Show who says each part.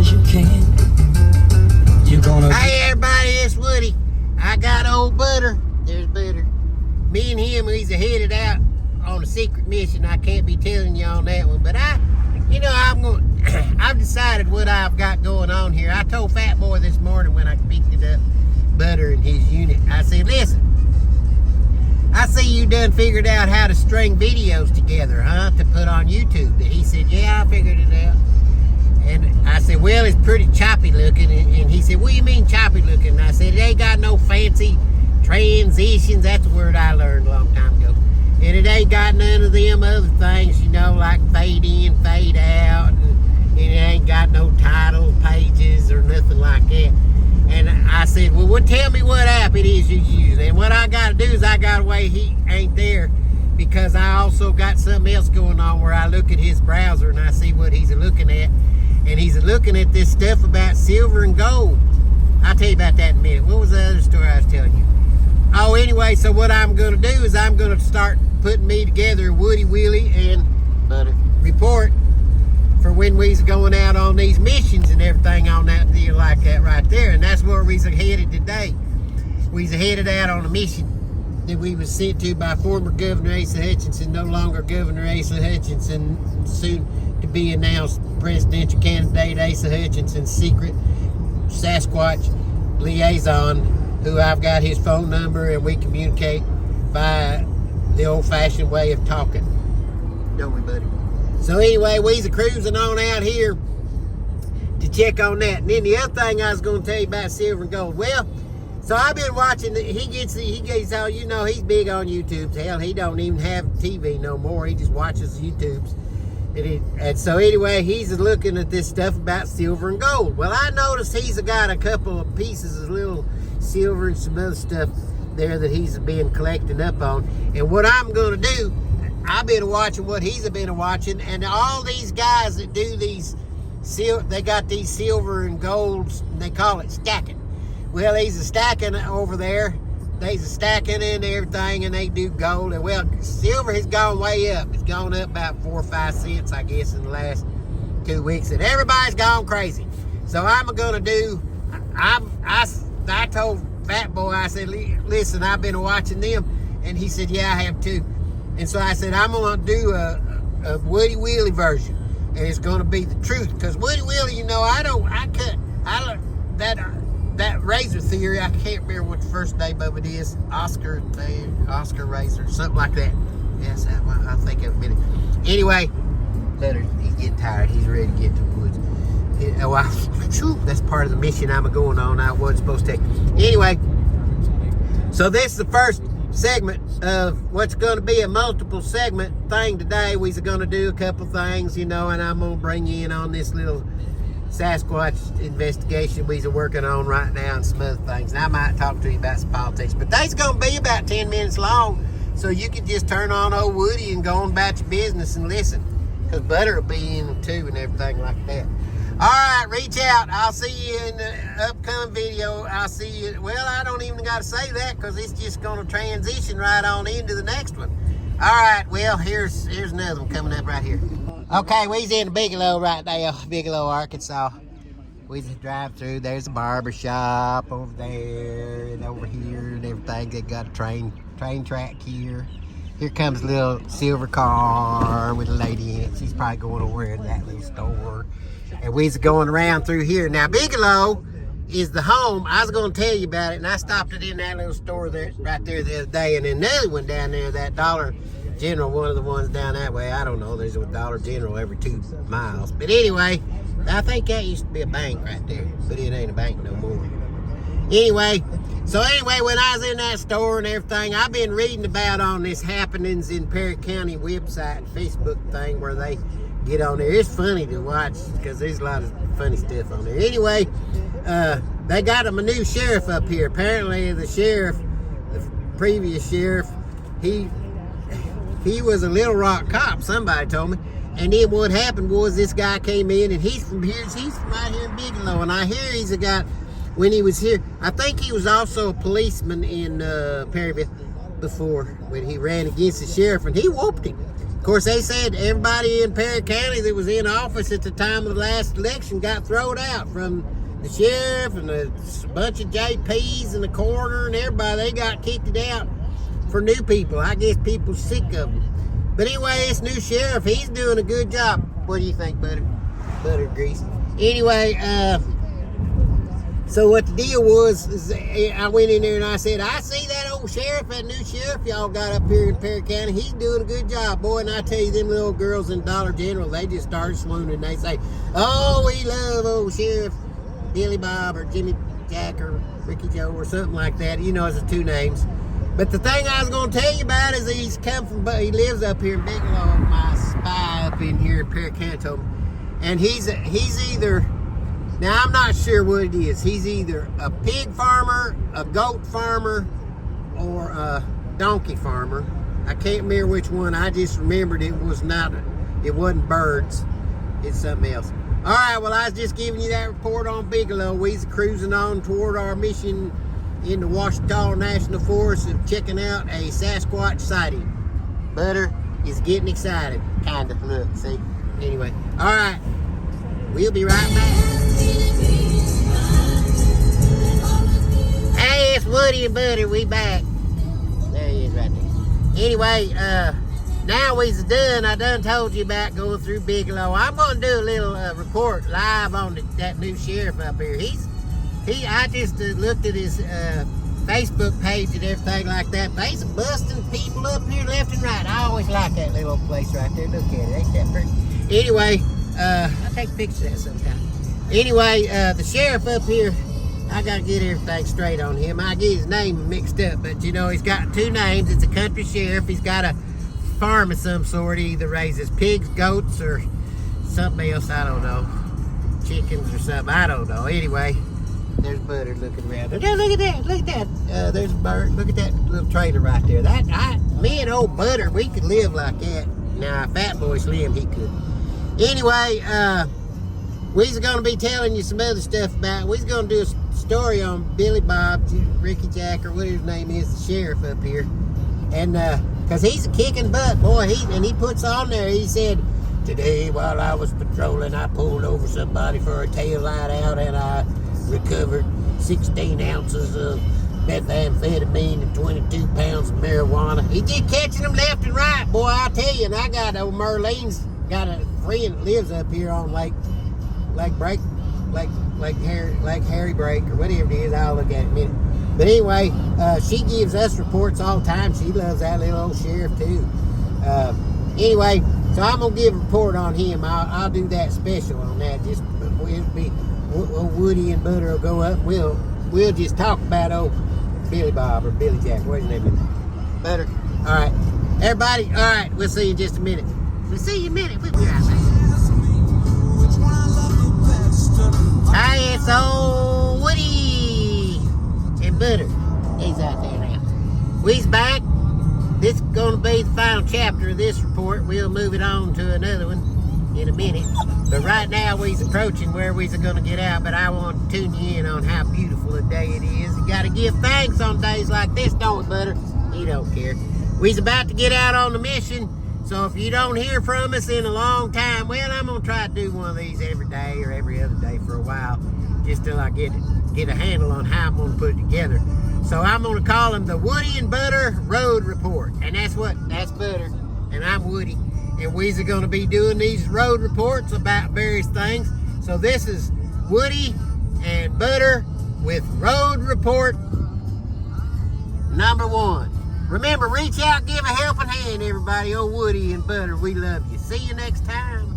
Speaker 1: as you can. You're gonna.
Speaker 2: Hey everybody, it's Woody. I got old Butter. There's Butter. Me and him, he's headed out on a secret mission. I can't be telling you on that one, but I've decided what I've got going on here. I told Fat Boy this morning when I picked it up, Butter in his unit. I said, listen, I see you done figured out how to string videos together, huh, to put on YouTube. And he said, yeah, I figured it out. And I said, well, it's pretty choppy looking. And he said, what do you mean choppy looking? And I said, it ain't got no fancy transitions. That's a word I learned a long time ago. And it ain't got none of them other things, you know, like fade in, fade out. And it ain't got no title pages or nothing like that. And I said, well, tell me what app it is you use. And what I got to do is I got to wait he ain't there, because I also got something else going on where I look at his browser and I see what he's looking at. And he's looking at this stuff about silver and gold. I'll tell you about that in a minute. What was the other story I was telling you? Oh, anyway, so what I'm going to do is I'm going to start putting me together Woody, Willie, and Butter report for when we's going out on these missions and everything on that deal like that right there. And that's where we's headed today. We's headed out on a mission that we was sent to by former Governor Asa Hutchinson, no longer Governor Asa Hutchinson, soon to be announced presidential candidate Asa Hutchinson's secret Sasquatch liaison, who I've got his phone number and we communicate by the old-fashioned way of talking. Don't we, buddy? So anyway, we's cruising on out here to check on that. And then the other thing I was going to tell you about silver and gold. Well, so I've been watching, he gets, oh, you know, he's big on YouTube. Hell, he don't even have TV no more. He just watches YouTubes. And so anyway, he's looking at this stuff about silver and gold. Well, I noticed he's got a couple of pieces of little silver and some other stuff there that he's been collecting up on. And what I'm going to do, I've been watching what he's been watching, and all these guys that do these, they got these silver and golds, and they call it stacking. Well, he's a stacking over there. They's a stacking and everything, and they do gold. And well, silver has gone way up. It's gone up about 4 or 5 cents, I guess, in the last 2 weeks, and everybody's gone crazy. So I'm gonna do. I told Fat Boy, I said, listen, I've been watching them, and he said, yeah, I have too. And so I said, I'm gonna do a Woody Willie version, and it's gonna be the truth, because Woody Willie, you know, that razor theory, I can't remember what the first name of it is. Oscar Razor, something like that. Yes, I'll think of it in a minute. Anyway, he's getting tired. He's ready to get to the woods. That's part of the mission I'm going on. I wasn't supposed to take. Anyway, so this is the first segment of what's going to be a multiple segment thing today. We're going to do a couple things, you know, and I'm going to bring you in on this little Sasquatch investigation we're working on right now and some other things. And I might talk to you about some politics, but they's going to be about 10 minutes long, so you can just turn on old Woody and go on about your business and listen, because Butter will be in them too and everything like that. All right, reach out. I'll see you in the upcoming video. I'll see you. Well, I don't even got to say that, because it's just going to transition right on into the next one. All right, well, here's another one coming up right here. Okay, we's in Bigelow right there, Bigelow, Arkansas. We just drive through. There's a barber shop over there and over here and everything. They got a train track here. Here comes a little silver car with a lady in it. She's probably going over in that little store. And we's going around through here. Now, Bigelow is the home. I was going to tell you about it, and I stopped it in that little store there, right there the other day. And then another one down there, that Dollar General, one of the ones down that way. I don't know. There's a Dollar General every 2 miles. But anyway, I think that used to be a bank right there, but it ain't a bank no more. Anyway, when I was in that store and everything, I've been reading about on this Happenings in Perry County website, Facebook thing, where they get on there. It's funny to watch, because there's a lot of funny stuff on there. Anyway, they got a new sheriff up here. Apparently, the previous sheriff, he was a Little Rock cop, somebody told me. And then what happened was this guy came in, and he's from right here in Bigelow. And I hear he's a guy, when he was here, I think he was also a policeman in Perryville before, when he ran against the sheriff, and he whooped him. Of course, they said everybody in Perry County that was in office at the time of the last election got thrown out, from the sheriff and a bunch of JPs and the coroner and everybody. They got kicked out for new people. I guess people sick of them. But anyway, this new sheriff, he's doing a good job. What do you think, butter grease? Anyway, so what the deal was is I went in there and I said, I see that old sheriff, that new sheriff y'all got up here in Perry County. He's doing a good job, boy. And I tell you, them little girls in Dollar General, they just started swooning. They say, oh, we love old Sheriff Billy Bob or Jimmy Jack or Ricky Joe or something like that. You know, it's the two names. But the thing I was going to tell you about is he lives up here in Bigelow, my spy up in here in Perry County told me. And he's either, now I'm not sure what it is. He's either a pig farmer, a goat farmer, or a donkey farmer. I can't remember which one. I just remembered it wasn't birds. It's something else. All right, well, I was just giving you that report on Bigelow. We's cruising on toward our mission in the Washita National Forest of checking out a Sasquatch sighting. Butter is getting excited. Kind of. Look, see? Anyway. All right. We'll be right back. Hey, it's Woody and Butter. We back. There he is right there. Anyway, now we's done. I done told you about going through Bigelow. I'm going to do a little report live on that new sheriff up here. I just looked at his Facebook page and everything like that. They's busting people up here left and right. I always like that little place right there. Look at it. Ain't that pretty? Anyway, I'll take a picture of that sometime. Anyway, the sheriff up here, I got to get everything straight on him. I get his name mixed up, but you know, he's got two names. It's a country sheriff. He's got a farm of some sort. He either raises pigs, goats, or something else. I don't know. Chickens or something. I don't know. Anyway, there's Butter looking around. Look at that. Look at that. There's a bird. Look at that little trailer right there. Me and old Butter, we could live like that. Now, Fat Boy Slim, he could. Anyway, we's going to be telling you some other stuff about. We's going to do a story on Billy Bob, Ricky Jack, or whatever his name is, the sheriff up here. And, because he's a kicking butt, boy. He puts on there, he said, today while I was patrolling, I pulled over somebody for a tail light out and I recovered 16 ounces of methamphetamine and 22 pounds of marijuana. He just catching them left and right, boy, I tell you. And I got old Merlene's got a friend that lives up here on Lake Harry Break or whatever it is. I'll look at it in a minute. But anyway, she gives us reports all the time. She loves that little old sheriff too. Anyway, so I'm gonna give a report on him. I'll do that special on that. Just it'll be Woody and Butter will go up. We'll just talk about old Billy Bob or Billy Jack. What's his name is? Butter. All right, everybody. All right, we'll see you in just a minute. We'll see you in a minute. We'll be right back. Hey, it's old Woody and Butter. He's out there now. We's back. This is going to be the final chapter of this report. We'll move it on to another one in a minute. But right now, we's approaching where we's going to get out. But I want to tune you in on how beautiful a day it is. You got to give thanks on days like this, don't we, Butter? He don't care. We's about to get out on the mission. So if you don't hear from us in a long time, well, I'm going to try to do one of these every day or every other day for a while, just till I get a handle on how I'm going to put it together. So I'm going to call them the Woody and Butter Road Report. And that's Butter, and I'm Woody. And we're going to be doing these road reports about various things. So this is Woody and Butter with Road Report number 1. Remember, reach out, give a helping hand, everybody. Oh, Woody and Butter, we love you. See you next time.